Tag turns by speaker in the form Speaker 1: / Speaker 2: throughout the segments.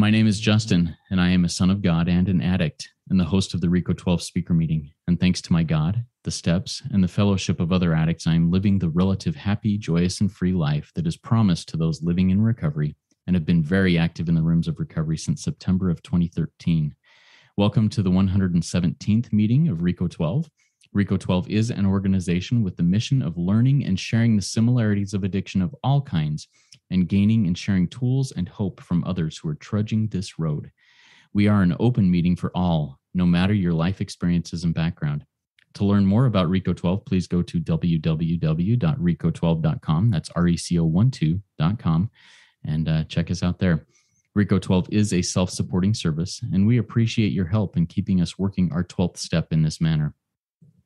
Speaker 1: My name is Justin, and I am a son of God and an addict, and the host of the RICO 12 speaker meeting. And thanks to my God, the steps, and the fellowship of other addicts, I am living the relative happy, joyous, and free life that is promised to those living in recovery, and have been very active in the rooms of recovery since September of 2013. Welcome to the 117th meeting of RICO 12. RICO 12 is an organization with the mission of learning and sharing the similarities of addiction of all kinds, and gaining and sharing tools and hope from others who are trudging this road. We are an open meeting for all, no matter your life experiences and background. To learn more about RICO 12, please go to www.rico12.com. That's RECO12.com, and check us out there. RICO 12 is a self-supporting service, and we appreciate your help in keeping us working our 12th step in this manner.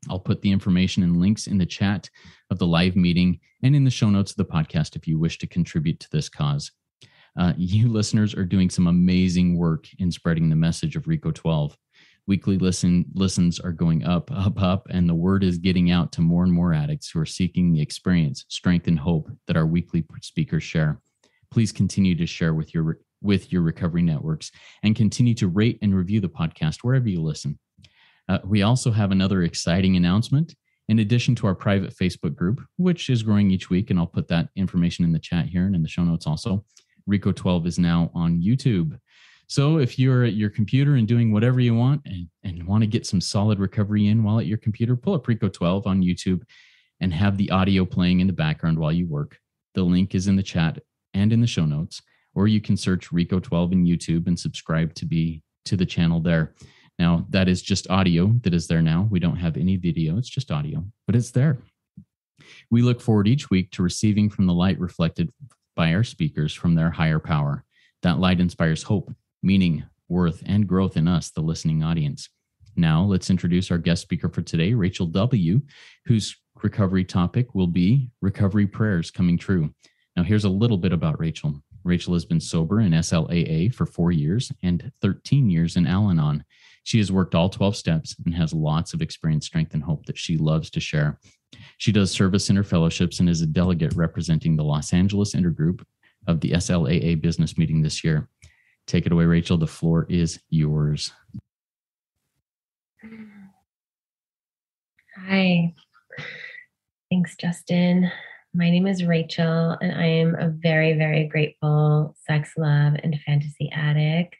Speaker 1: I'll put the information and links in the chat of the live meeting and in the show notes of the podcast if you wish to contribute to this cause. You listeners are doing some amazing work in spreading the message of RICO 12. Weekly listens are going up, and the word is getting out to more and more addicts who are seeking the experience, strength, and hope that our weekly speakers share. Please continue to share with your recovery networks and continue to rate and review the podcast wherever you listen. We also have another exciting announcement. In addition to our private Facebook group, which is growing each week, and I'll put that information in the chat here and in the show notes also, RICO 12 is now on YouTube. So if you're at your computer and doing whatever you want and want to get some solid recovery in while at your computer, pull up RICO 12 on YouTube and have the audio playing in the background while you work. The link is in the chat and in the show notes, or you can search RICO 12 in YouTube and subscribe to the channel there. Now, that is just audio that is there now. We don't have any video. It's just audio, but it's there. We look forward each week to receiving from the light reflected by our speakers from their higher power. That light inspires hope, meaning, worth, and growth in us, the listening audience. Now, let's introduce our guest speaker for today, Rachel W., whose recovery topic will be recovery prayers coming true. Now, here's a little bit about Rachel. Rachel has been sober in SLAA for 4 years and 13 years in Al-Anon. She has worked all 12 steps and has lots of experience, strength, and hope that she loves to share. She does service in her fellowships and is a delegate representing the Los Angeles Intergroup of the SLAA Business Meeting this year. Take it away, Rachel. The floor is yours.
Speaker 2: Hi. Thanks, Justin. My name is Rachel, and I am a very, very grateful sex, love, and fantasy addict.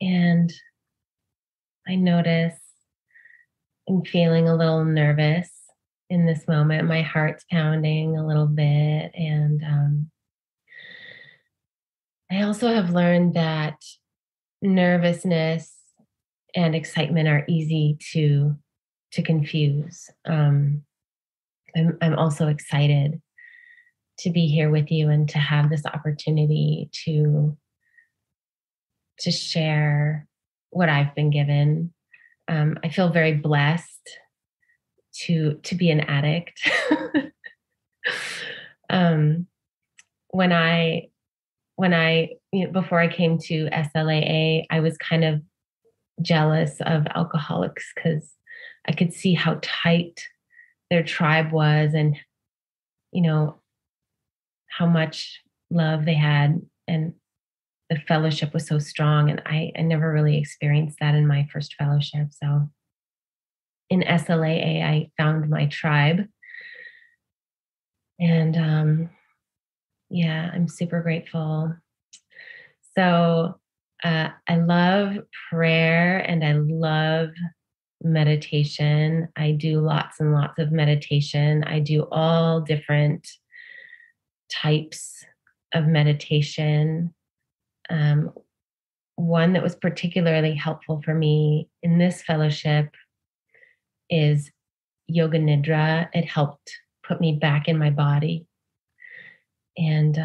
Speaker 2: And I notice I'm feeling a little nervous in this moment. My heart's pounding a little bit. And I also have learned that nervousness and excitement are easy to confuse. I'm also excited to be here with you and to have this opportunity to share what I've been given. I feel very blessed to be an addict. When I before I came to SLAA, I was kind of jealous of alcoholics because I could see how tight their tribe was and, how much love they had, and the fellowship was so strong. And I never really experienced that in my first fellowship. So in SLAA, I found my tribe. And I'm super grateful. So I love prayer and I love meditation. I do lots and lots of meditation. I do all different types of meditation. One that was particularly helpful for me in this fellowship is Yoga Nidra. It helped put me back in my body. And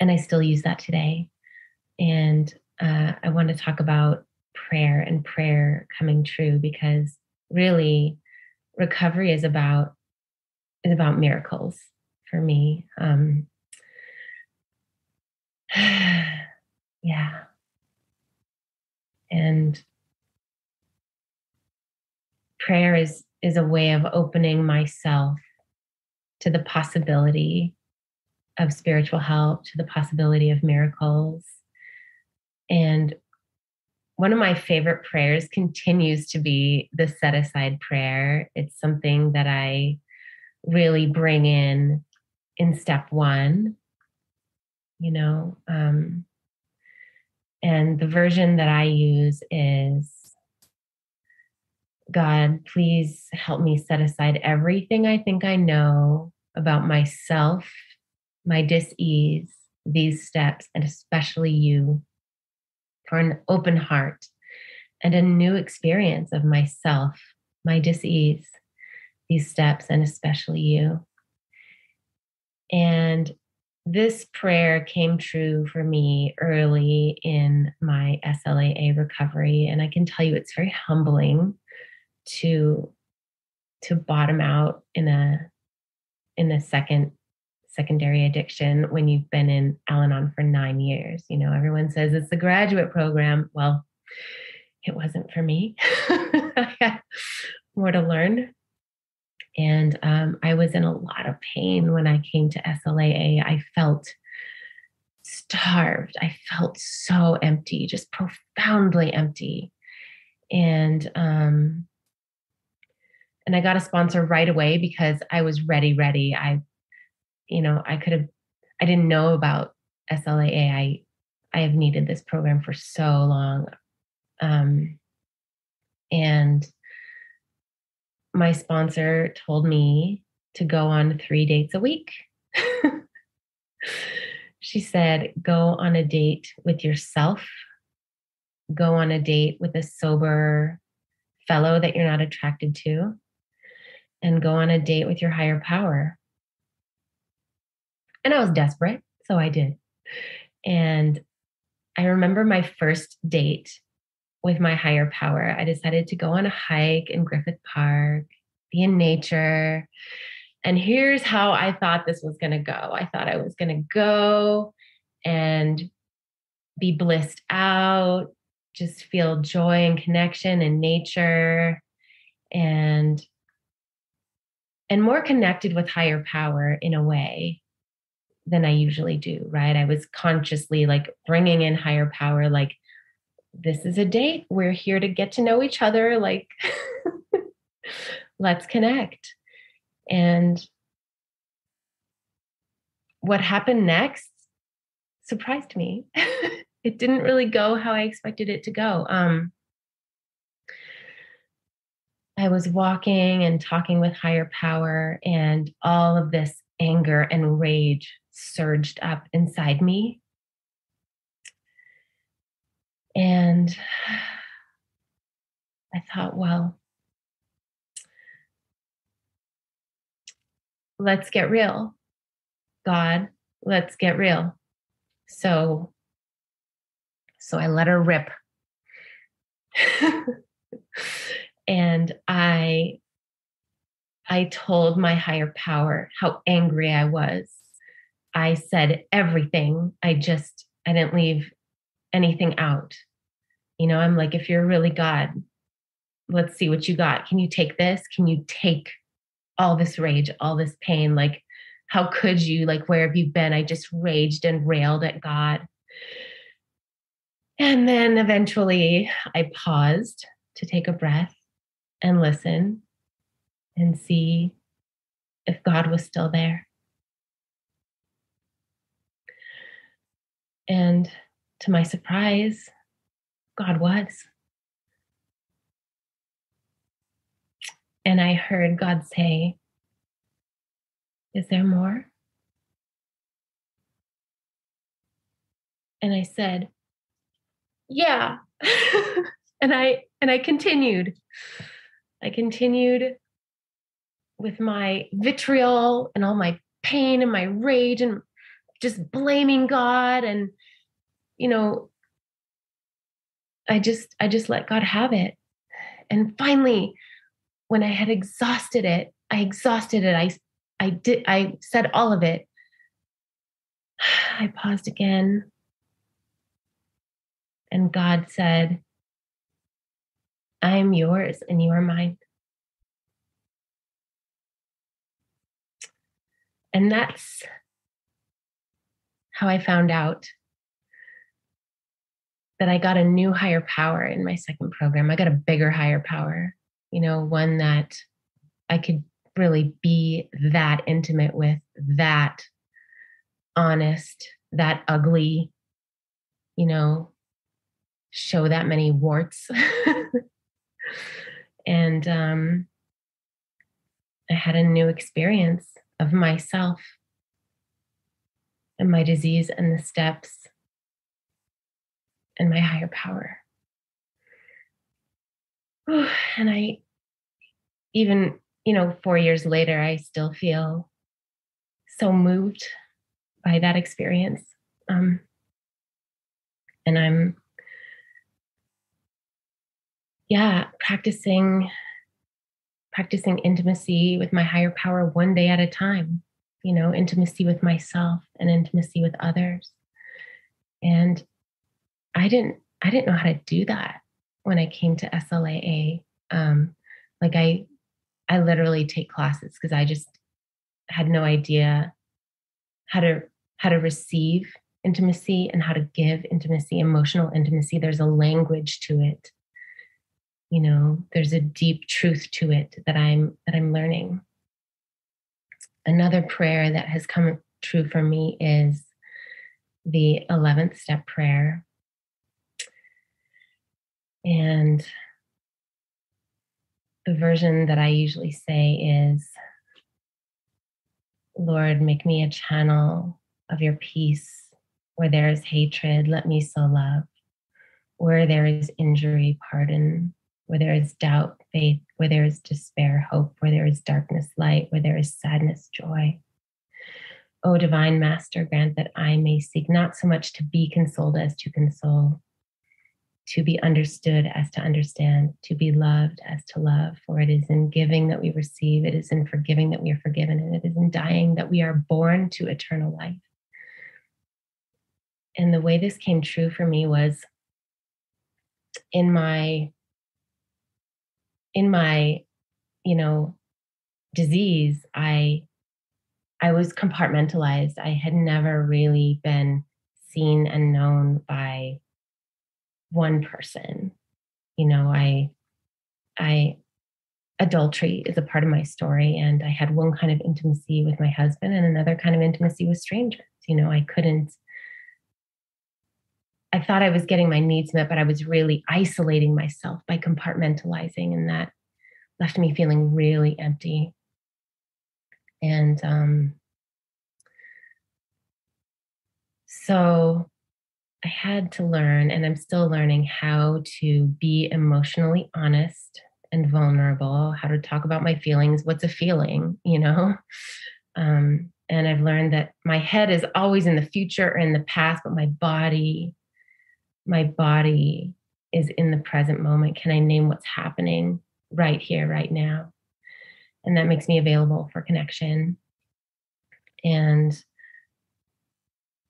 Speaker 2: I still use that today. And I want to talk about prayer and prayer coming true, because really recovery is about miracles for me. Yeah. And prayer is a way of opening myself to the possibility of spiritual help to the possibility of miracles. And one of my favorite prayers continues to be the set aside prayer. It's something that I really bring in step one, and the version that I use is, God, please help me set aside everything I think I know about myself, my dis-ease, these steps, and especially you, for an open heart and a new experience of myself, my dis-ease, these steps, and especially you. And this prayer came true for me early in my SLAA recovery. And I can tell you it's very humbling to bottom out in a secondary addiction when you've been in Al-Anon for 9 years. Everyone says it's a graduate program. Well, it wasn't for me. I had more to learn. And I was in a lot of pain when I came to SLAA. I felt starved. I felt so empty, just profoundly empty. And I got a sponsor right away because I was ready. I didn't know about SLAA. I have needed this program for so long. And my sponsor told me to go on 3 dates a week. She said, go on a date with yourself, go on a date with a sober fellow that you're not attracted to, and go on a date with your higher power. And I was desperate, so I did. And I remember my first date with my higher power. I decided to go on a hike in Griffith Park, be in nature. And here's how I thought this was going to go. I thought I was going to go and be blissed out, just feel joy and connection in nature, and more connected with higher power in a way than I usually do, right? I was consciously bringing in higher power, this is a date. We're here to get to know each other. Let's connect. And what happened next surprised me. It didn't really go how I expected it to go. I was walking and talking with higher power, and all of this anger and rage surged up inside me. And I thought, well, let's get real. God, let's get real. So I let her rip. And I told my higher power how angry I was. I said everything. I didn't leave anything out. I'm like, if you're really God, let's see what you got. Can you take this? Can you take all this rage, all this pain? How could you? Where have you been? I just raged and railed at God. And then eventually I paused to take a breath and listen and see if God was still there. And to my surprise, God was. And I heard God say, is there more? And I said, yeah. and I continued. I continued with my vitriol and all my pain and my rage and just blaming God. And, I just let God have it. And finally, when I had exhausted it, I said all of it. I paused again. And God said, I am yours and you are mine. And that's how I found out that I got a new higher power in my second program. I got a bigger higher power, one that I could really be that intimate with, that honest, that ugly, show that many warts. And I had a new experience of myself and my disease and the steps and my higher power. And I, even, 4 years later, I still feel so moved by that experience. And I'm, practicing intimacy with my higher power one day at a time, intimacy with myself and intimacy with others. And I didn't know how to do that when I came to SLAA. I literally take classes because I just had no idea how to receive intimacy and how to give intimacy, emotional intimacy. There's a language to it. There's a deep truth to it that I'm learning. Another prayer that has come true for me is the 11th step prayer. And the version that I usually say is, Lord, make me a channel of your peace. Where there is hatred, let me sow love. Where there is injury, pardon. Where there is doubt, faith. Where there is despair, hope. Where there is darkness, light. Where there is sadness, joy. O divine master, grant that I may seek not so much to be consoled as to console, to be understood as to understand, to be loved as to love. For it is in giving that we receive, it is in forgiving that we are forgiven, and it is in dying that we are born to eternal life. And the way this came true for me was in my disease, I was compartmentalized. I had never really been seen and known by one person. Adultery is a part of my story, and I had one kind of intimacy with my husband and another kind of intimacy with strangers. I thought I was getting my needs met, but I was really isolating myself by compartmentalizing, and that left me feeling really empty. And so I had to learn, and I'm still learning, how to be emotionally honest and vulnerable, how to talk about my feelings. What's a feeling, and I've learned that my head is always in the future or in the past, but my body is in the present moment. Can I name what's happening right here, right now? And that makes me available for connection. And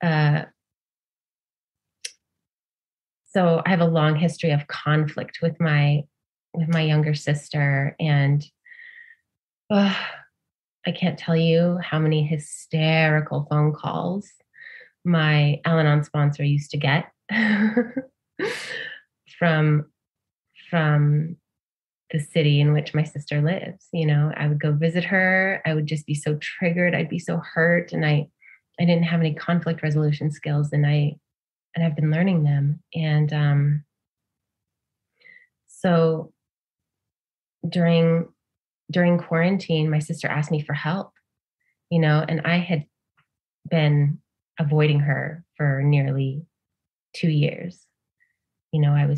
Speaker 2: so I have a long history of conflict with my younger sister, and I can't tell you how many hysterical phone calls my Al-Anon sponsor used to get from the city in which my sister lives. I would go visit her. I would just be so triggered. I'd be so hurt, and I didn't have any conflict resolution skills, and I've been learning them. And so during quarantine, my sister asked me for help, and I had been avoiding her for nearly 2 years. I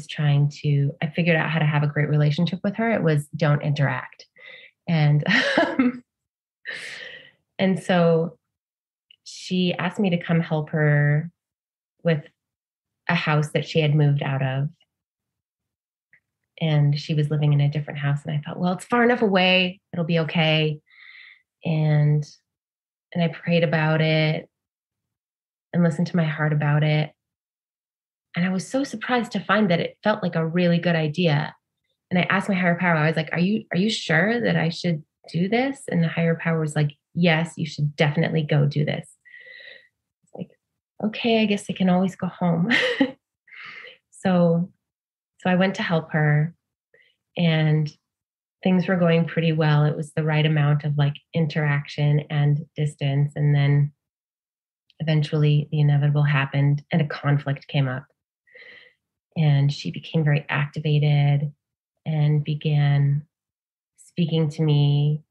Speaker 2: figured out how to have a great relationship with her. It was don't interact. And, and so she asked me to come help her with a house that she had moved out of. And she was living in a different house. And I thought, well, it's far enough away. It'll be okay. And I prayed about it and listened to my heart about it. And I was so surprised to find that it felt like a really good idea. And I asked my higher power, I was like, are you sure that I should do this? And the higher power was like, yes, you should definitely go do this. It's like, okay, I guess I can always go home. So, so I went to help her, and things were going pretty well. It was the right amount of like interaction and distance. And then eventually the inevitable happened and a conflict came up. And she became very activated and began speaking to me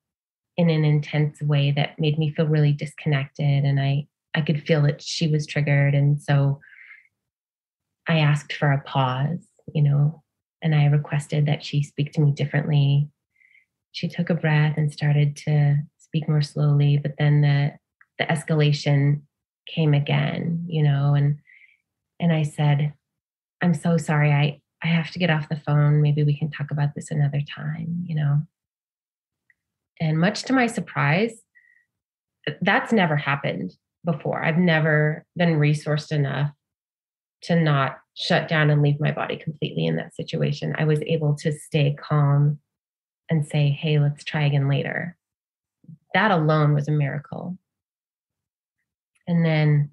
Speaker 2: in an intense way that made me feel really disconnected. And I could feel that she was triggered. And so I asked for a pause, and I requested that she speak to me differently. She took a breath and started to speak more slowly, but then the escalation came again, and I said, I'm so sorry. I have to get off the phone. Maybe we can talk about this another time. And much to my surprise, that's never happened before. I've never been resourced enough to not shut down and leave my body completely in that situation. I was able to stay calm and say, hey, let's try again later. That alone was a miracle. And then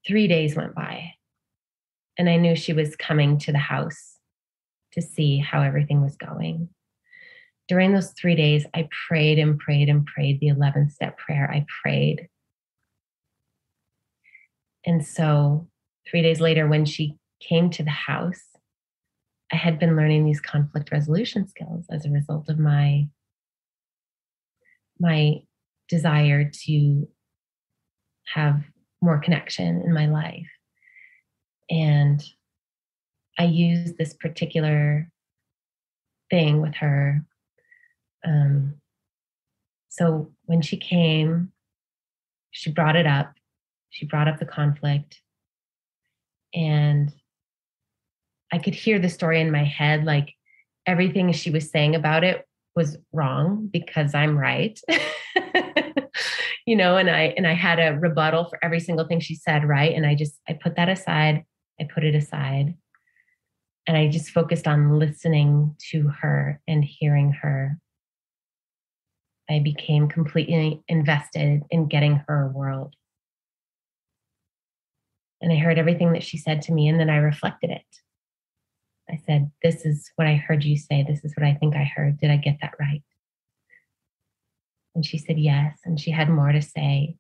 Speaker 2: 3 days went by, and I knew she was coming to the house to see how everything was going. During those 3 days, I prayed and prayed and prayed the 11th step prayer. I prayed. And so 3 days later, when she came to the house, I had been learning these conflict resolution skills as a result of my desire to have more connection in my life. And I used this particular thing with her. So when she came, she brought it up. She brought up the conflict. And I could hear the story in my head, like everything she was saying about it was wrong because I'm right. And I had a rebuttal for every single thing she said, right? And I put that aside. I put it aside. And I just focused on listening to her and hearing her. I became completely invested in getting her world. And I heard everything that she said to me, and then I reflected it. I said, this is what I heard you say. This is what I think I heard. Did I get that right? And she said, yes. And she had more to say.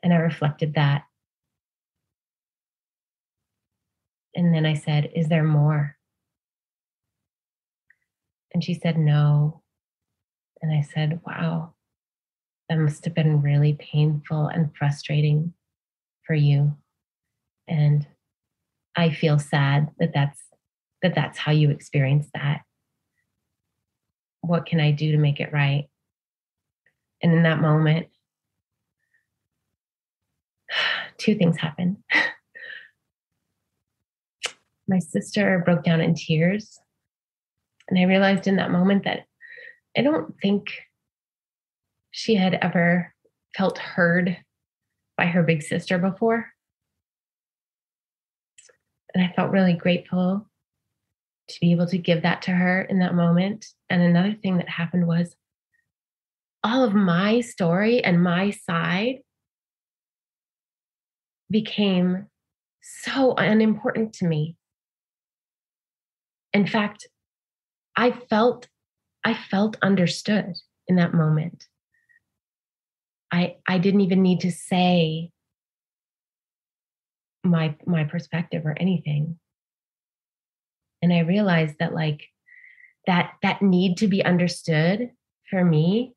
Speaker 2: And I reflected that. And then I said, is there more? And she said, no. And I said, wow, that must have been really painful and frustrating for you. And I feel sad that that's how you experience that. What can I do to make it right? And in that moment, two things happened. My sister broke down in tears. And I realized in that moment that I don't think she had ever felt heard by her big sister before. And I felt really grateful to be able to give that to her in that moment. And another thing that happened was all of my story and my side became so unimportant to me. In fact, I felt understood in that moment. I didn't even need to say my perspective or anything. And I realized that like that need to be understood for me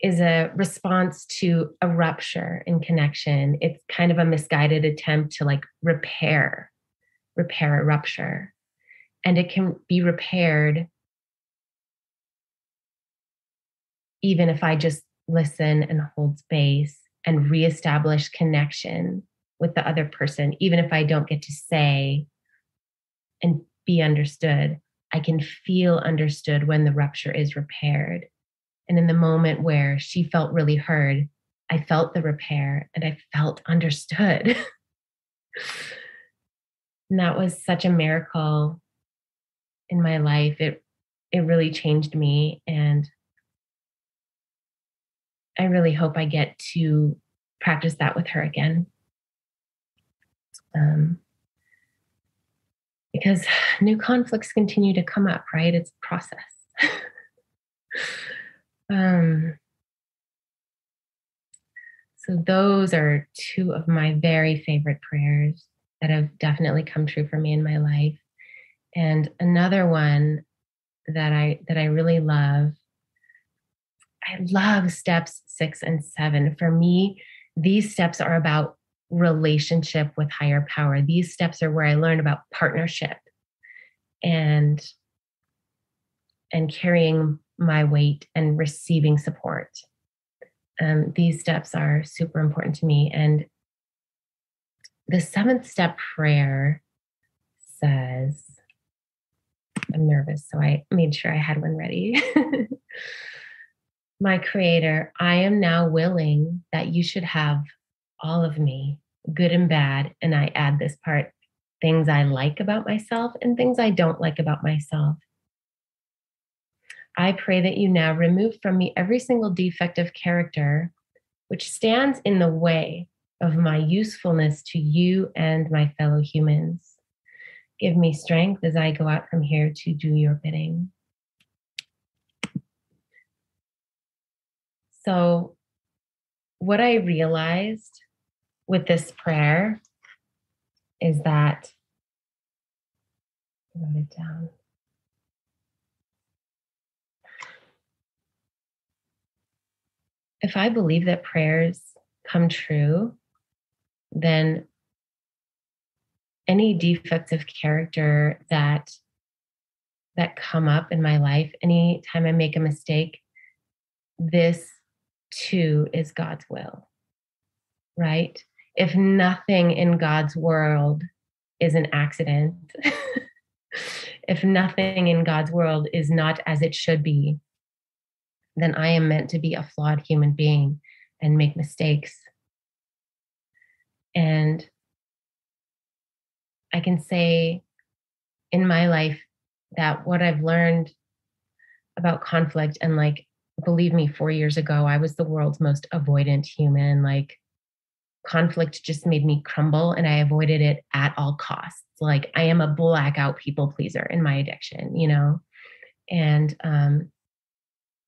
Speaker 2: is a response to a rupture in connection. It's kind of a misguided attempt to like repair a rupture. And it can be repaired even if I just listen and hold space and reestablish connection with the other person, even if I don't get to say and be understood, I can feel understood when the rupture is repaired. And in the moment where she felt really heard, I felt the repair and I felt understood. And that was such a miracle in my life. It really changed me. And I really hope I get to practice that with her again. Because new conflicts continue to come up, right? It's a process. So those are two of my very favorite prayers that have definitely come true for me in my life. And another one that I really love, I love steps 6 and 7. For me, these steps are about relationship with higher power. These steps are where I learn about partnership and carrying my weight and receiving support. These steps are super important to me. And the 7th step prayer says, I'm nervous, so I made sure I had one ready. My Creator, I am now willing that you should have all of me, good and bad. And I add this part, things I like about myself and things I don't like about myself. I pray that you now remove from me every single defect of character which stands in the way of my usefulness to you and my fellow humans. Give me strength as I go out from here to do your bidding. So, what I realized with this prayer is that, I wrote it down. If I believe that prayers come true, then any defects of character that come up in my life, anytime I make a mistake, this too is God's will, right? If nothing in God's world is an accident, if nothing in God's world is not as it should be, then I am meant to be a flawed human being and make mistakes. And I can say in my life that what I've learned about conflict, and like, believe me, 4 years ago, I was the world's most avoidant human. Like, conflict just made me crumble and I avoided it at all costs. Like, I am a blackout people pleaser in my addiction, you know? And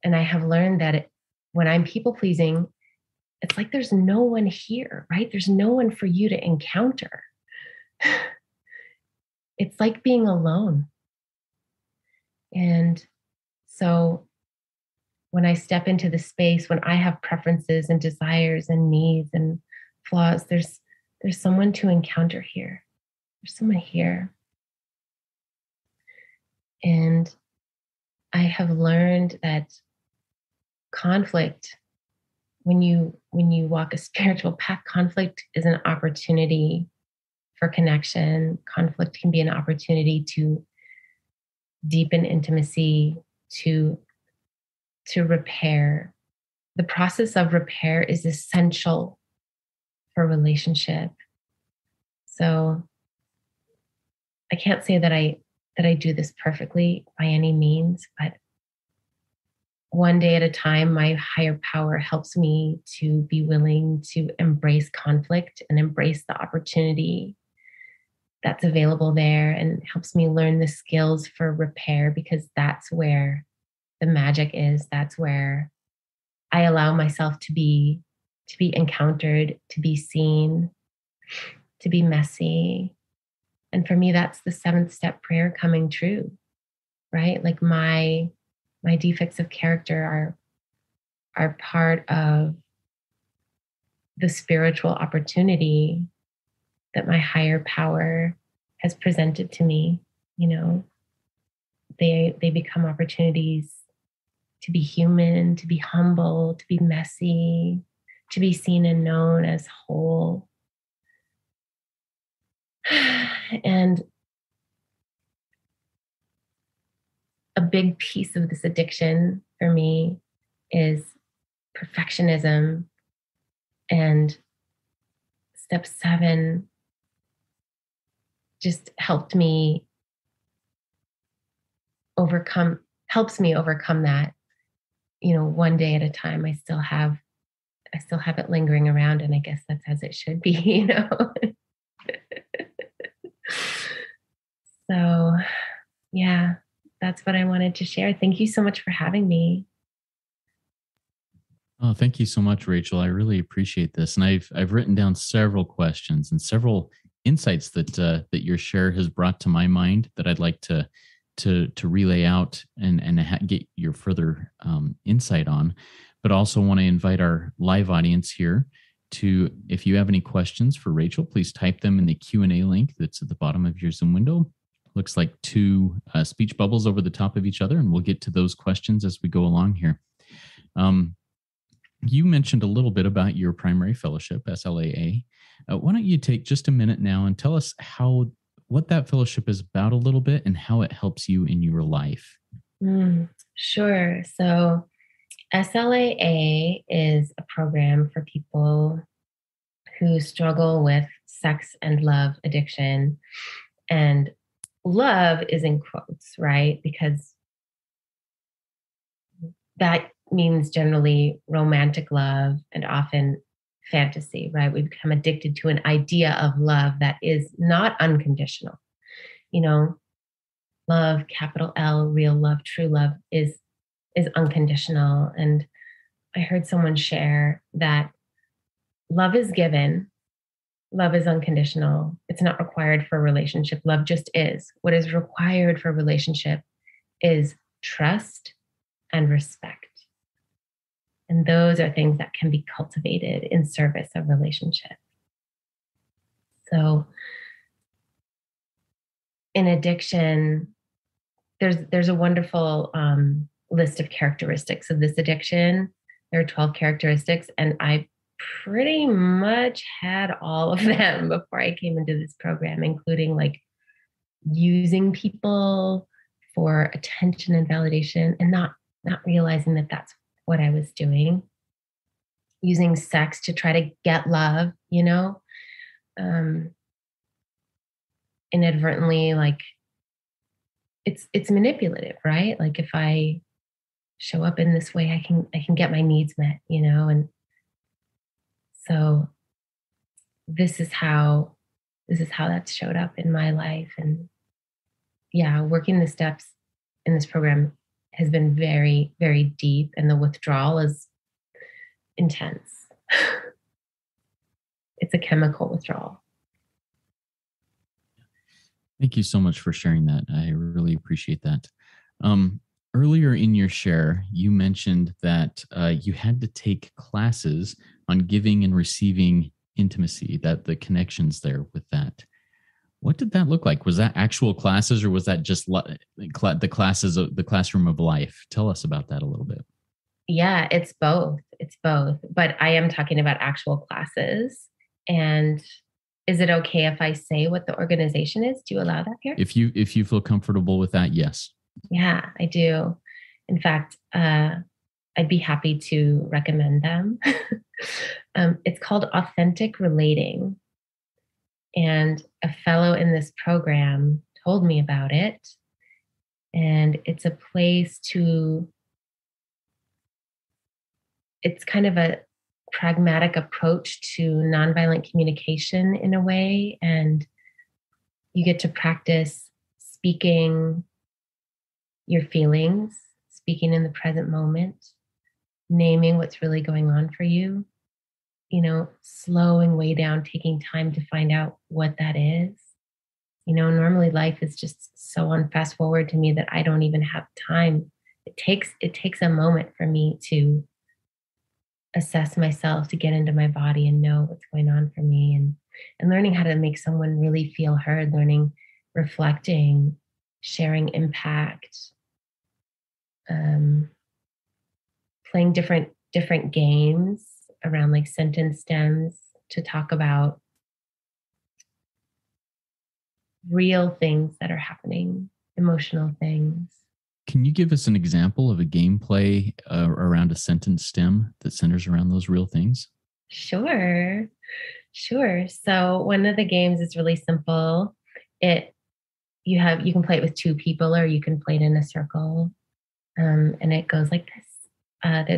Speaker 2: I have learned that when I'm people pleasing, it's like there's no one here, right? There's no one for you to encounter. It's like being alone. And so when I step into the space, when I have preferences and desires and needs and flaws, there's someone to encounter here. There's someone here. And I have learned that conflict, when you walk a spiritual path, conflict is an opportunity for connection. Conflict can be an opportunity to deepen intimacy, to repair. The process of repair is essential for relationship. So I can't say that I do this perfectly by any means, but one day at a time, my higher power helps me to be willing to embrace conflict and embrace the opportunity that's available there, and helps me learn the skills for repair, because that's where the magic is. That's where I allow myself to be encountered, to be seen, to be messy. And for me, that's the 7th step prayer coming true, right? Like my defects of character are part of the spiritual opportunity that my higher power has presented to me. You know, they become opportunities to be human, to be humble, to be messy, to be seen and known as whole. And a big piece of this addiction for me is perfectionism. And step 7 just helps me overcome that. You know, one day at a time. I still have I still have it lingering around, and I guess that's as it should be, you know? So, yeah, that's what I wanted to share. Thank you so much for having me.
Speaker 1: Oh, thank you so much, Rachel. I really appreciate this, and I've written down several questions and several insights that your share has brought to my mind that I'd like to relay out and get your further insight on. But also want to invite our live audience here to, if you have any questions for Rachel, please type them in the Q&A link that's at the bottom of your Zoom window. Looks like two speech bubbles over the top of each other, and we'll get to those questions as we go along here. You mentioned a little bit about your primary fellowship, SLAA. Why don't you take just a minute now and tell us what that fellowship is about a little bit and how it helps you in your life?
Speaker 2: Sure. So SLAA is a program for people who struggle with sex and love addiction. And love is in quotes, right? Because that means generally romantic love and often fantasy, right? We become addicted to an idea of love that is not unconditional. You know, love, capital L, real love, true love is unconditional. And I heard someone share that love is given, love is unconditional. It's not required for a relationship. Love just is. What is required for a relationship is trust and respect. And those are things that can be cultivated in service of relationship. So in addiction, there's a wonderful list of characteristics of this addiction. There are 12 characteristics, and I pretty much had all of them before I came into this program, including like using people for attention and validation and not realizing that that's what I was doing, using sex to try to get love, you know, inadvertently, like it's manipulative, right? Like if I show up in this way, I can get my needs met, you know, and so this is how that's showed up in my life. And yeah, working the steps in this program has been very, very deep, and the withdrawal is intense. It's a chemical withdrawal.
Speaker 1: Thank you so much for sharing that. I really appreciate that. Earlier in your share, you mentioned that you had to take classes on giving and receiving intimacy, that the connections there with that. What did that look like? Was that actual classes, or was that just the classes, the classroom of life? Tell us about that a little bit.
Speaker 2: Yeah, it's both. It's both. But I am talking about actual classes. And is it okay if I say what the organization is? Do you allow that here?
Speaker 1: If you feel comfortable with that, yes.
Speaker 2: Yeah, I do. In fact, I'd be happy to recommend them. It's called Authentic Relating. And a fellow in this program told me about it. And it's a place it's kind of a pragmatic approach to nonviolent communication in a way. And you get to practice speaking your feelings, speaking in the present moment, naming what's really going on for you, you know, slowing way down, taking time to find out what that is. You know, normally life is just so on fast forward to me that I don't even have time. It takes a moment for me to assess myself, to get into my body and know what's going on for me, and learning how to make someone really feel heard, learning, reflecting, sharing impact, playing different games around like sentence stems to talk about real things that are happening, emotional things.
Speaker 1: Can you give us an example of a gameplay around a sentence stem that centers around those real things?
Speaker 2: Sure. So one of the games is really simple. You can play it with two people, or you can play it in a circle, and it goes like this.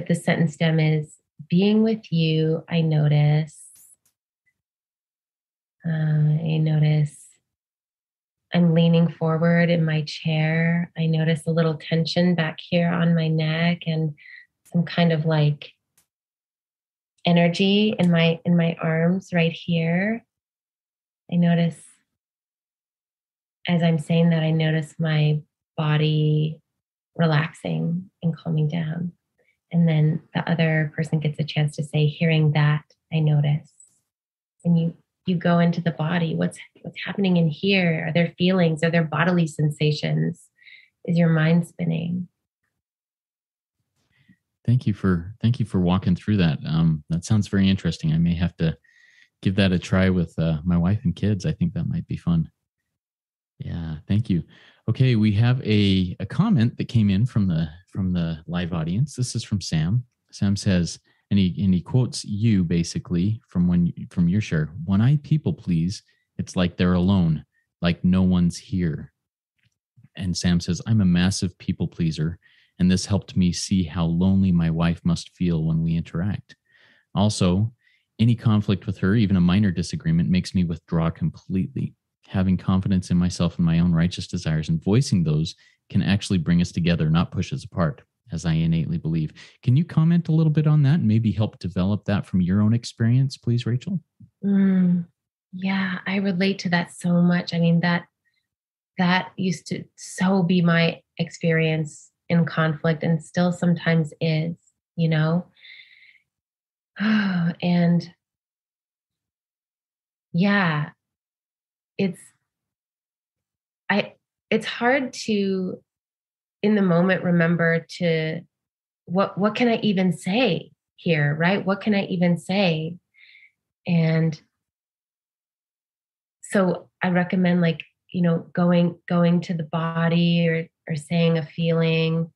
Speaker 2: The sentence stem is being with you, I notice I'm leaning forward in my chair. I notice a little tension back here on my neck and some kind of like energy in my arms right here. I notice as I'm saying that, I notice my body relaxing and calming down. And then the other person gets a chance to say, hearing that, I notice. And you go into the body. What's happening in here? Are there feelings? Are there bodily sensations? Is your mind spinning?
Speaker 1: Thank you for walking through that. That sounds very interesting. I may have to give that a try with my wife and kids. I think that might be fun. Yeah, thank you. Okay, we have a comment that came in from the live audience. This is from Sam. Sam says, and he quotes you basically from your share. When I people please, it's like they're alone, like no one's here. And Sam says, I'm a massive people pleaser, and this helped me see how lonely my wife must feel when we interact. Also, any conflict with her, even a minor disagreement, makes me withdraw completely. Having confidence in myself and my own righteous desires and voicing those can actually bring us together, not push us apart, as I innately believe. Can you comment a little bit on that and maybe help develop that from your own experience, please, Rachel?
Speaker 2: Yeah, I relate to that so much. I mean, that used to so be my experience in conflict and still sometimes is, you know? And yeah, it's I it's hard to in the moment remember to what can I even say here, right? What can I even say? And so I recommend like, going to the body or saying a feeling.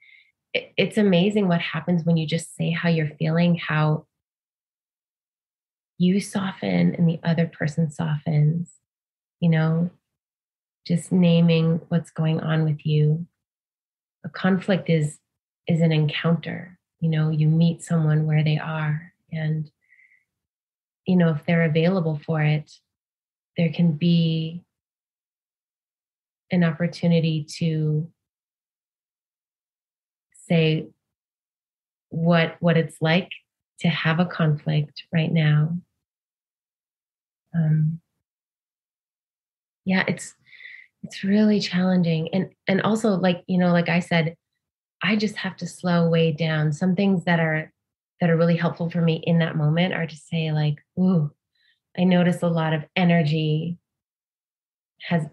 Speaker 2: It's amazing what happens when you just say how you're feeling, how you soften and the other person softens, you know, just naming what's going on with you. A conflict is an encounter. You meet someone where they are, and if they're available for it, there can be an opportunity to say what it's like to have a conflict right now. Yeah, it's really challenging, and also like I said, I just have to slow way down. Some things that are really helpful for me in that moment are to say like, ooh, I notice a lot of energy has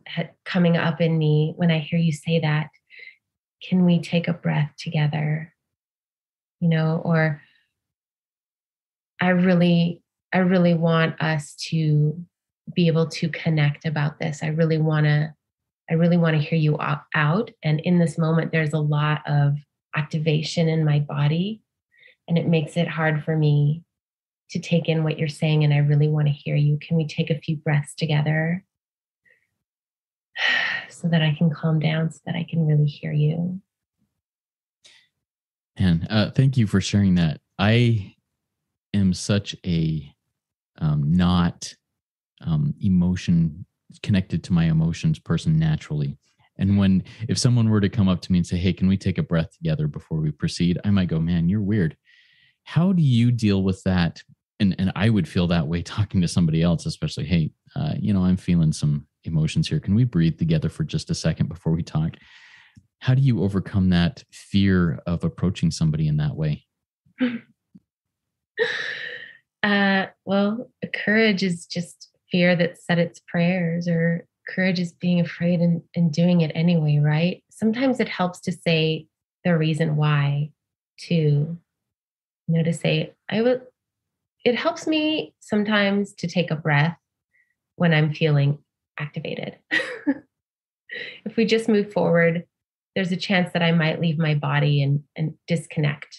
Speaker 2: coming up in me when I hear you say that. Can we take a breath together? Or I really want us to be able to connect about this. I really want to hear you out. And in this moment, there's a lot of activation in my body, and it makes it hard for me to take in what you're saying. And I really want to hear you. Can we take a few breaths together so that I can calm down, so that I can really hear you?
Speaker 1: And thank you for sharing that. I am such a not emotion connected to my emotions person naturally. And if someone were to come up to me and say, hey, can we take a breath together before we proceed? I might go, man, you're weird. How do you deal with that? And I would feel that way talking to somebody else, especially, hey, I'm feeling some emotions here. Can we breathe together for just a second before we talk? How do you overcome that fear of approaching somebody in that way?
Speaker 2: Well, courage is just fear that said its prayers, or courage is being afraid and doing it anyway, right? Sometimes it helps to say the reason why, too. To say, it helps me sometimes to take a breath when I'm feeling activated. If we just move forward, there's a chance that I might leave my body and disconnect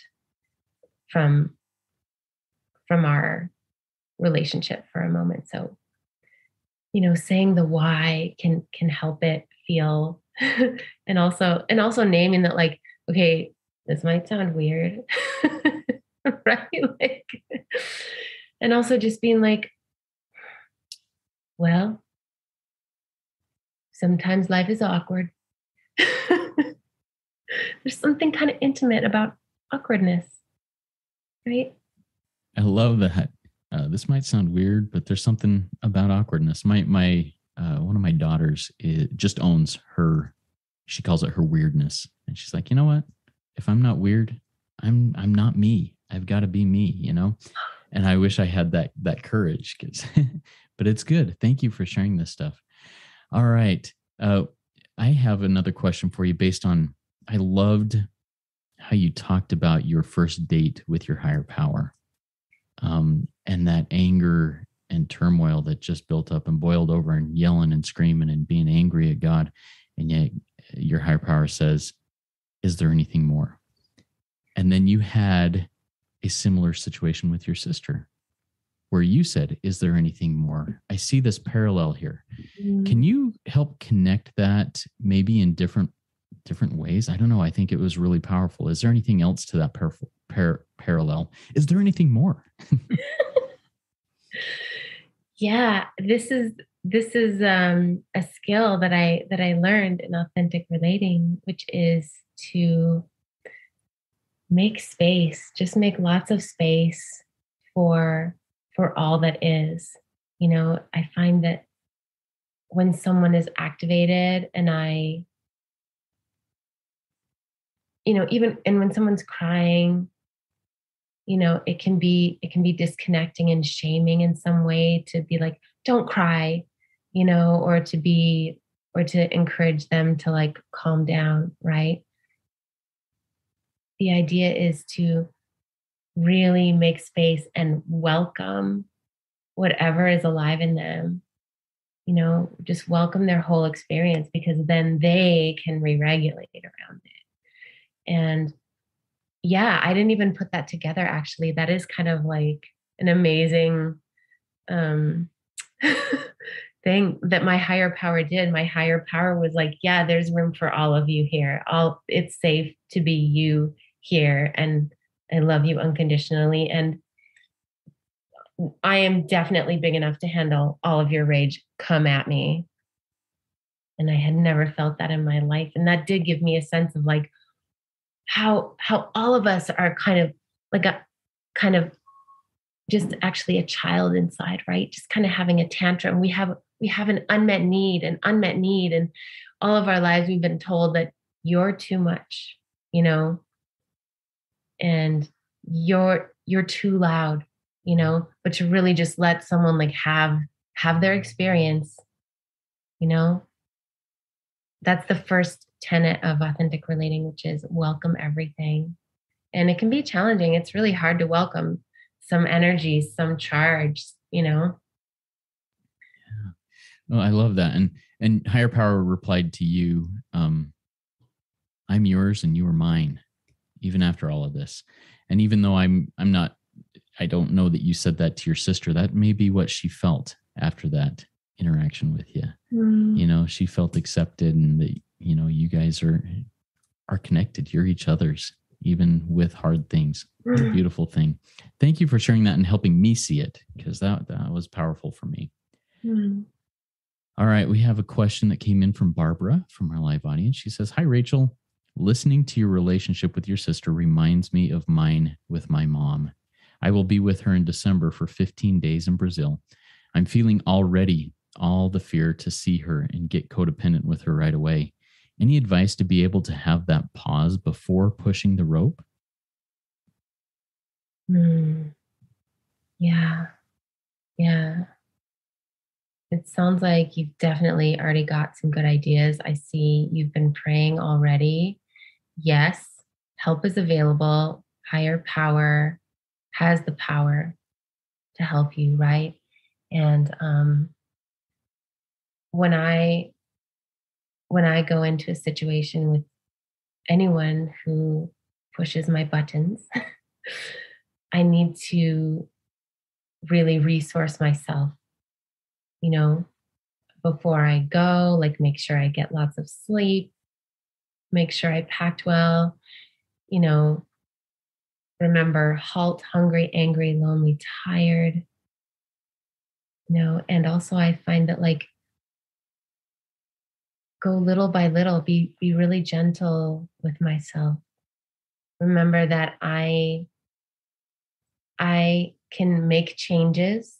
Speaker 2: from our relationship for a moment. So, saying the why can help it feel and also naming that, like, okay, this might sound weird. right? Like, and also just being like, well, sometimes life is awkward. There's something kind of intimate about awkwardness, right?
Speaker 1: I love that. This might sound weird, but there's something about awkwardness. My one of my daughters just owns her. She calls it her weirdness, and she's like, you know what? If I'm not weird, I'm not me. I've got to be me, you know. And I wish I had that courage, but it's good. Thank you for sharing this stuff. All right, I have another question for you. Based on, I loved how you talked about your first date with your higher power. And that anger and turmoil that just built up and boiled over and yelling and screaming and being angry at God. And yet your higher power says, is there anything more? And then you had a similar situation with your sister where you said, is there anything more? I see this parallel here. Can you help connect that maybe in different ways? I don't know. I think it was really powerful. Is there anything else to that parallel? Is there anything more?
Speaker 2: Yeah, this is a skill that I learned in authentic relating, which is to make space, just make lots of space for all that is. You know, I find that when someone is activated and I, you know, even and when someone's crying, you know, it can be disconnecting and shaming in some way to be like, don't cry, you know, or to encourage them to like calm down, right? The idea is to really make space and welcome whatever is alive in them, you know, just welcome their whole experience, because then they can re-regulate around it. And yeah, I didn't even put that together, actually. That is kind of like an amazing thing that my higher power did. My higher power was like, yeah, there's room for all of you here. It's safe to be you here, and I love you unconditionally. And I am definitely big enough to handle all of your rage. Come at me. And I had never felt that in my life. And that did give me a sense of like how all of us are kind of just actually a child inside, right? Just kind of having a tantrum. We have an unmet need, and all of our lives we've been told that you're too much, you know, and you're too loud, you know, but to really just let someone like have their experience, you know. That's the first tenet of authentic relating, which is welcome everything. And it can be challenging. It's really hard to welcome some energy, some charge, you know.
Speaker 1: Yeah. Oh, I love that. And higher power replied to you, I'm yours and you are mine, even after all of this. And even though I'm not, I don't know that you said that to your sister. That may be what she felt after that interaction with you. You know, she felt accepted, and that, you know, you guys are connected. You're each other's, even with hard things. What a beautiful thing. Thank you for sharing that and helping me see it, because that was powerful for me. All right. We have a question that came in from Barbara from our live audience. She says, hi, Rachel. Listening to your relationship with your sister reminds me of mine with my mom. I will be with her in December for 15 days in Brazil. I'm feeling already all the fear to see her and get codependent with her right away. Any advice to be able to have that pause before pushing the rope?
Speaker 2: Yeah. Yeah. It sounds like you've definitely already got some good ideas. I see you've been praying already. Yes, help is available. Higher power has the power to help you, right? And when I go into a situation with anyone who pushes my buttons, I need to really resource myself, you know, before I go, like make sure I get lots of sleep, make sure I packed well, you know, remember, halt, hungry, angry, lonely, tired. And also I find that like go little by little, be really gentle with myself. Remember that I can make changes,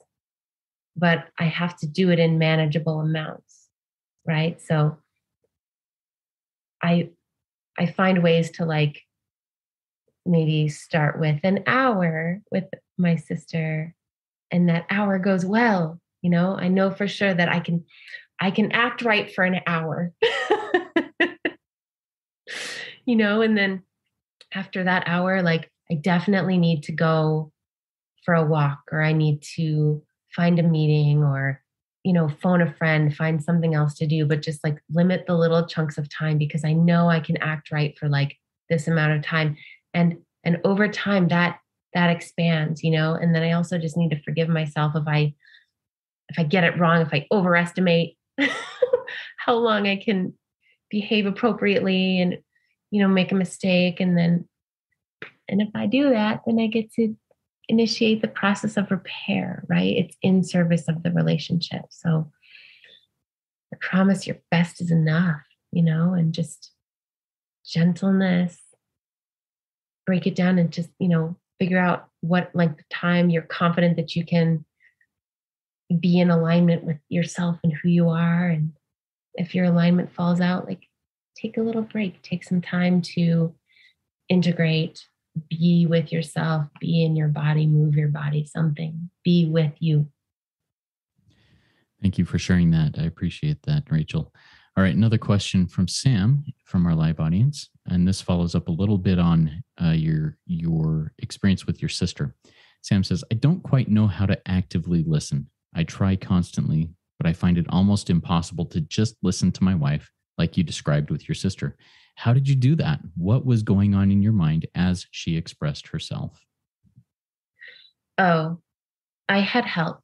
Speaker 2: but I have to do it in manageable amounts, right? So I find ways to like maybe start with an hour with my sister, and that hour goes well. I know for sure that I can act right for an hour. And then after that hour, like I definitely need to go for a walk, or I need to find a meeting, or phone a friend, find something else to do, but just like limit the little chunks of time, because I know I can act right for like this amount of time. And over time that expands, and then I also just need to forgive myself if I get it wrong, if I overestimate how long I can behave appropriately and make a mistake. And if I do that, then I get to initiate the process of repair, right? It's in service of the relationship. So I promise your best is enough, and just gentleness, break it down and just, figure out what length of time you're confident that you can be in alignment with yourself and who you are. And if your alignment falls out, like take a little break, take some time to integrate, be with yourself, be in your body, move your body, something, be with you.
Speaker 1: Thank you for sharing that. I appreciate that, Rachel. All right, another question from Sam from our live audience, and this follows up a little bit on your experience with your sister. Sam says, "I don't quite know how to actively listen. I try constantly, but I find it almost impossible to just listen to my wife, like you described with your sister. How did you do that? What was going on in your mind as she expressed herself?"
Speaker 2: Oh, I had help.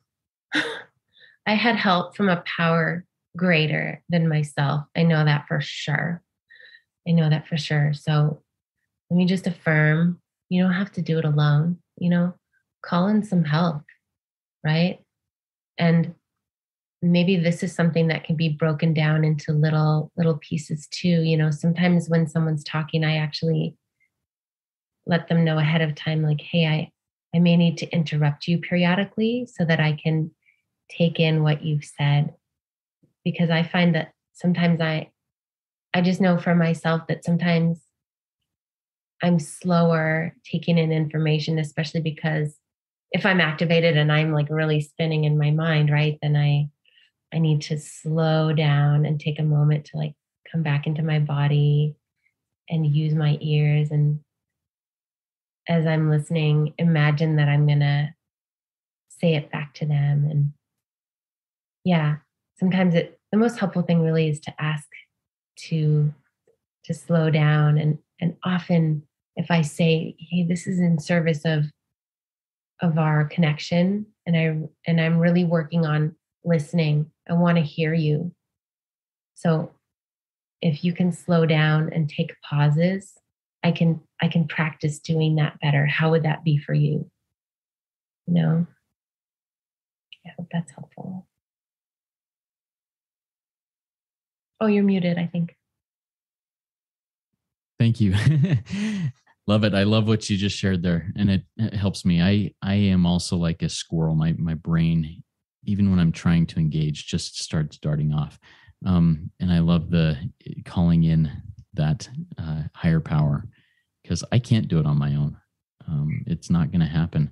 Speaker 2: I had help from a power greater than myself. I know that for sure. So let me just affirm, you don't have to do it alone, call in some help, right? And maybe this is something that can be broken down into little pieces too. Sometimes when someone's talking, I actually let them know ahead of time, like, hey, I may need to interrupt you periodically so that I can take in what you've said. Because I find that sometimes I just know for myself that sometimes I'm slower taking in information, especially because if I'm activated and I'm like really spinning in my mind, right, then I need to slow down and take a moment to like come back into my body and use my ears. And as I'm listening, imagine that I'm going to say it back to them. And yeah, sometimes the most helpful thing really is to ask to slow down. And often if I say, hey, this is in service of our connection, and I'm really working on listening, I want to hear you. So if you can slow down and take pauses, I can practice doing that better. How would that be for you? I hope that's helpful. Oh, you're muted, I think.
Speaker 1: Thank you. Love it. I love what you just shared there. And it helps me. I am also like a squirrel. My brain, even when I'm trying to engage, just starts darting off. And I love the calling in that higher power, because I can't do it on my own. It's not going to happen.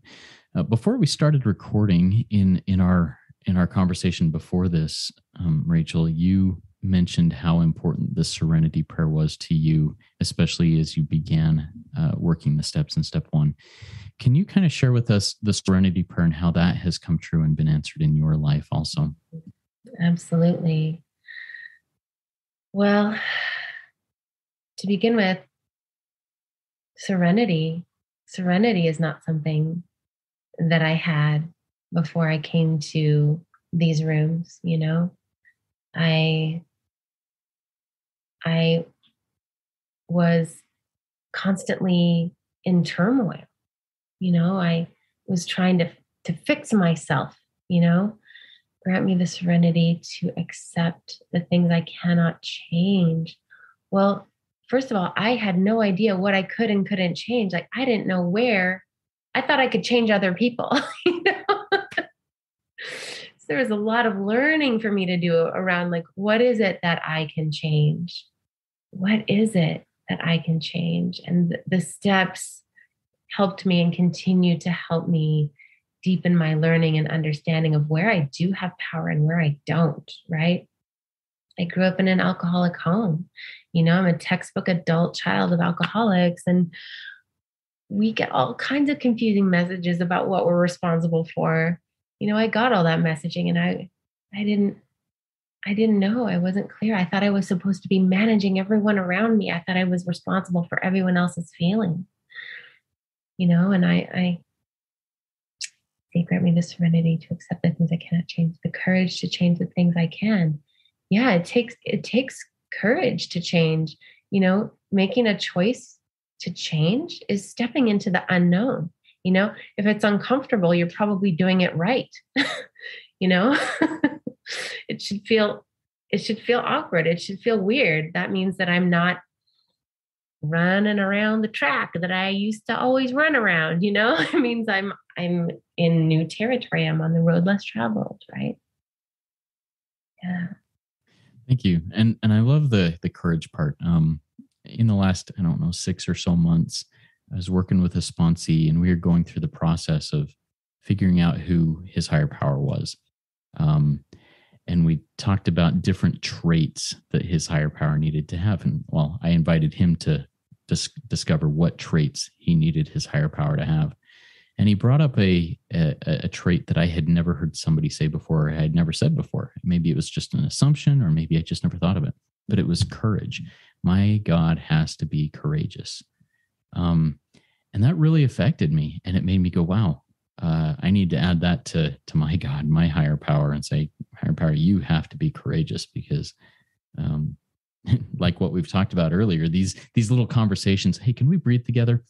Speaker 1: Before we started recording in our conversation before this, Rachel, you mentioned how important the serenity prayer was to you, especially as you began working the steps in step one. Can you kind of share with us the serenity prayer and how that has come true and been answered in your life also?
Speaker 2: Absolutely. Well, to begin with, serenity is not something that I had before I came to these rooms. I was constantly in turmoil. I was trying to fix myself, grant me the serenity to accept the things I cannot change. Well, first of all, I had no idea what I could and couldn't change. Like, I didn't know where. I thought I could change other people. So there was a lot of learning for me to do around, like, what is it that I can change? What is it that I can change? And the steps helped me and continue to help me deepen my learning and understanding of where I do have power and where I don't, right? I grew up in an alcoholic home. I'm a textbook adult child of alcoholics, and we get all kinds of confusing messages about what we're responsible for. I got all that messaging, and I didn't know. I wasn't clear. I thought I was supposed to be managing everyone around me. I thought I was responsible for everyone else's feelings. And I grant me the serenity to accept the things I cannot change, the courage to change the things I can. Yeah, it takes courage to change. Making a choice to change is stepping into the unknown. If it's uncomfortable, you're probably doing it right. It should feel awkward. It should feel weird. That means that I'm not running around the track that I used to always run around. It means I'm in new territory. I'm on the road less traveled, right? Yeah.
Speaker 1: Thank you. And I love the courage part. In the last, I don't know, 6 or so months, I was working with a sponsee, and we were going through the process of figuring out who his higher power was. And we talked about different traits that his higher power needed to have. And well, I invited him to discover what traits he needed his higher power to have. And he brought up a trait that I had never heard somebody say before, or I had never said before. Maybe it was just an assumption, or maybe I just never thought of it, but it was courage. My God has to be courageous. And that really affected me. And it made me go, wow, I need to add that to my God, my higher power, and say, higher power, you have to be courageous, because like what we've talked about earlier, these little conversations, hey, can we breathe together?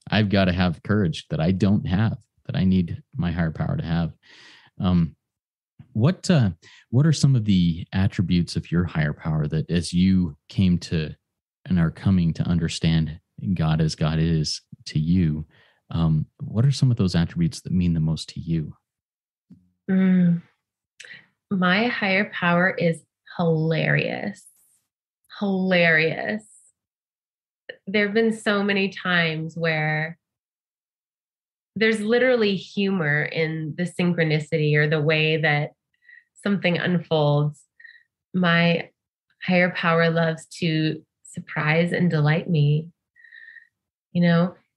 Speaker 1: I've got to have courage that I don't have, that I need my higher power to have. What are some of the attributes of your higher power that, as you came to and are coming to understand God as God is to you, what are some of those attributes that mean the most to you?
Speaker 2: My higher power is hilarious. Hilarious. There have been so many times where there's literally humor in the synchronicity or the way that something unfolds. My higher power loves to surprise and delight me.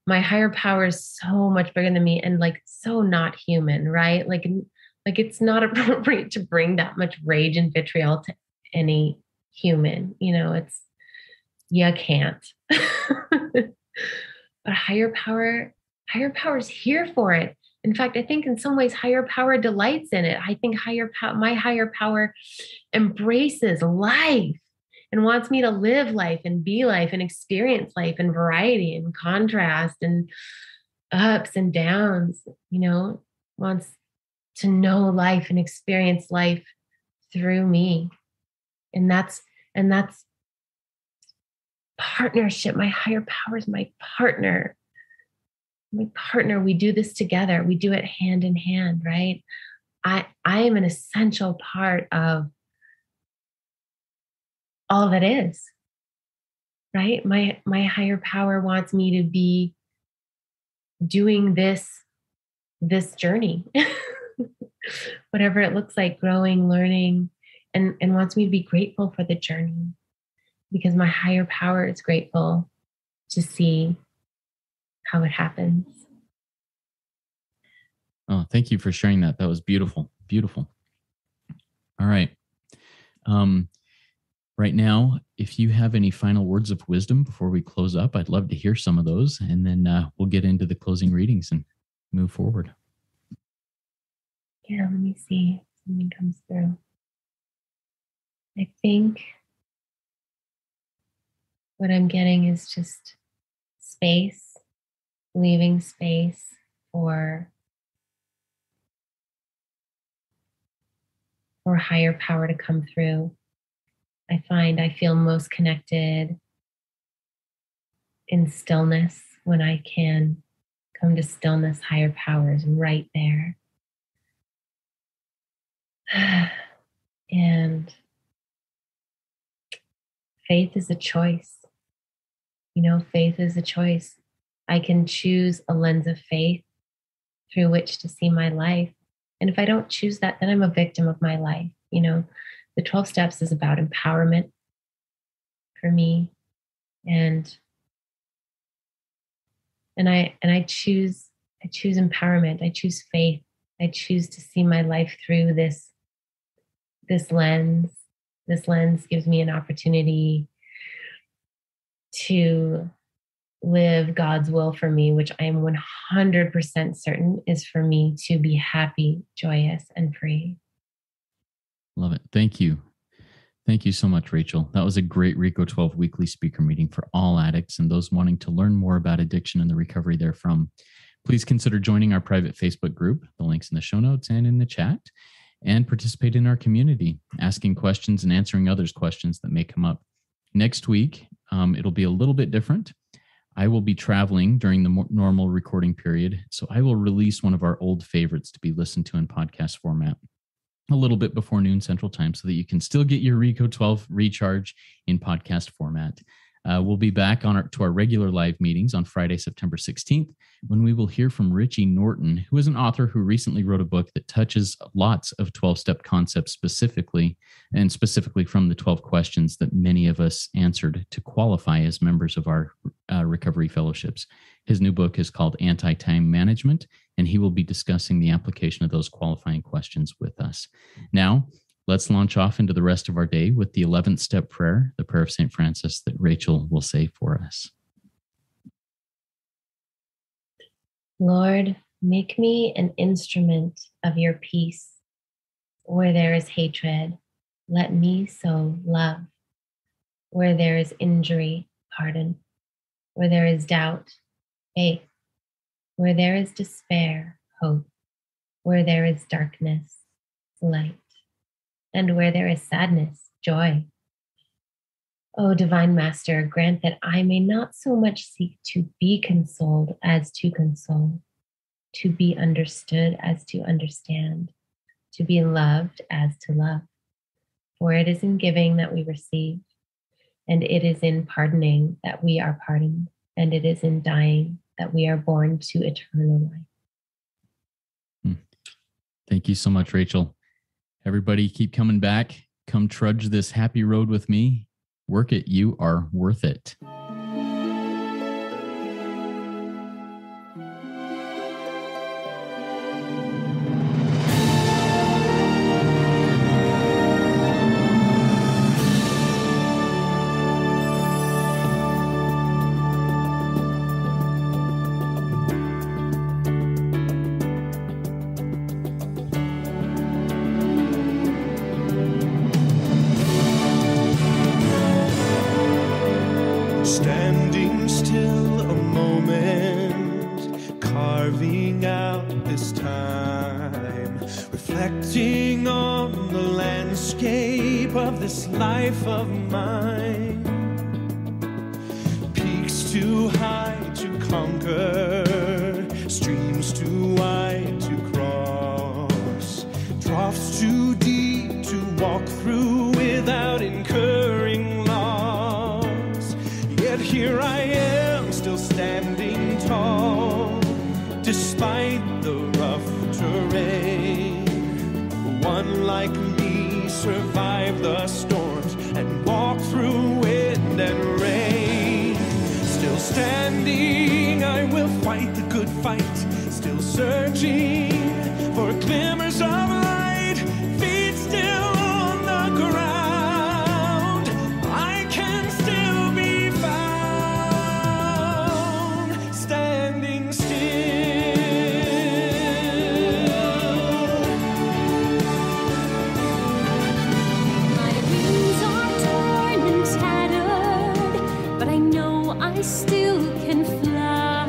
Speaker 2: My higher power is so much bigger than me, and like so not human, right? Like it's not appropriate to bring that much rage and vitriol to any human. You can't. But higher power is here for it. In fact, I think in some ways higher power delights in it. I think my higher power embraces life and wants me to live life and be life and experience life and variety and contrast and ups and downs, wants to know life and experience life through me. And that's partnership. My higher power is my partner. We do this together. We do it hand in hand, right? I am an essential part of all that is, right? My higher power wants me to be doing this journey, whatever it looks like, growing, learning, and wants me to be grateful for the journey, because my higher power is grateful to see how it happens.
Speaker 1: Oh, thank you for sharing that. That was beautiful. Beautiful. All right. Right now, if you have any final words of wisdom before we close up, I'd love to hear some of those, and then we'll get into the closing readings and move forward.
Speaker 2: Yeah, let me see if something comes through. I think what I'm getting is just space, leaving space or higher power to come through. I find I feel most connected in stillness when I can come to stillness, higher powers right there. And faith is a choice. You know, faith is a choice. I can choose a lens of faith through which to see my life. And if I don't choose that, then I'm a victim of my life. You know, the 12 steps is about empowerment for me. And I choose empowerment. I choose faith. I choose to see my life through this lens. This lens gives me an opportunity to live God's will for me, which I am 100% certain is for me to be happy, joyous, and free.
Speaker 1: Love it. Thank you. Thank you so much, Rachel. That was a great RICO 12 weekly speaker meeting for all addicts and those wanting to learn more about addiction and the recovery therefrom. Please consider joining our private Facebook group. The link's in the show notes and in the chat. And participate in our community, asking questions and answering others' questions that may come up. Next week, it'll be a little bit different. I will be traveling during the normal recording period, so I will release one of our old favorites to be listened to in podcast format a little bit before noon Central Time so that you can still get your RICO 12 recharge in podcast format. We'll be back to our regular live meetings on Friday, September 16th, when we will hear from Richie Norton, who is an author who recently wrote a book that touches lots of 12-step concepts specifically from the 12 questions that many of us answered to qualify as members of our recovery fellowships. His new book is called Anti-Time Management, and he will be discussing the application of those qualifying questions with us. Now, let's launch off into the rest of our day with the 11th step prayer, the prayer of St. Francis that Rachel will say for us.
Speaker 2: Lord, make me an instrument of your peace. Where there is hatred, let me sow love. Where there is injury, pardon. Where there is doubt, faith. Where there is despair, hope. Where there is darkness, light. And where there is sadness, joy. O Divine Master, grant that I may not so much seek to be consoled as to console, to be understood as to understand, to be loved as to love. For it is in giving that we receive, and it is in pardoning that we are pardoned, and it is in dying that we are born to eternal life.
Speaker 1: Thank you so much, Rachel. Everybody keep coming back. Come trudge this happy road with me. Work it. You are worth it.
Speaker 3: Standing still a moment, carving out this time, reflecting on the landscape of this life of mine. Peaks too high to conquer, streams too wide to cross, troughs too deep to walk through without incurring loss. Yet here I am, still standing tall, despite the rough terrain. One like me survived the storms and walked through wind and rain. Still standing, I will fight the good fight, still searching for glimmers of light, feet still on the ground. I can still be found, standing still.
Speaker 4: My wings are torn and tattered, but I know I still can fly.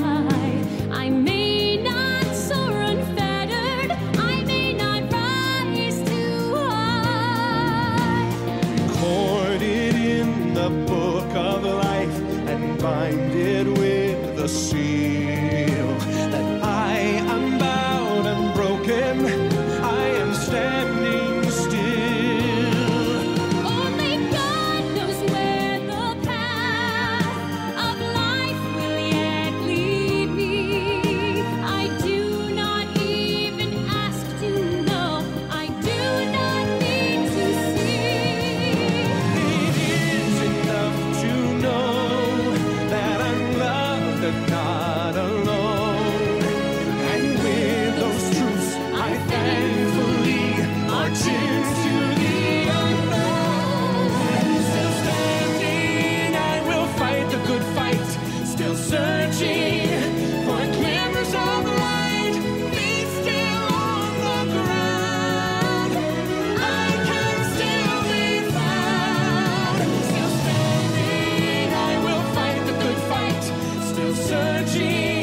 Speaker 4: I may not
Speaker 3: not alone. And with those truths, I thankfully march into the unknown. Still standing, I will fight the good fight. Still searching for glimmers of light. Feet still on the ground. I can still be found. Still standing, I will fight the good fight. Still searching.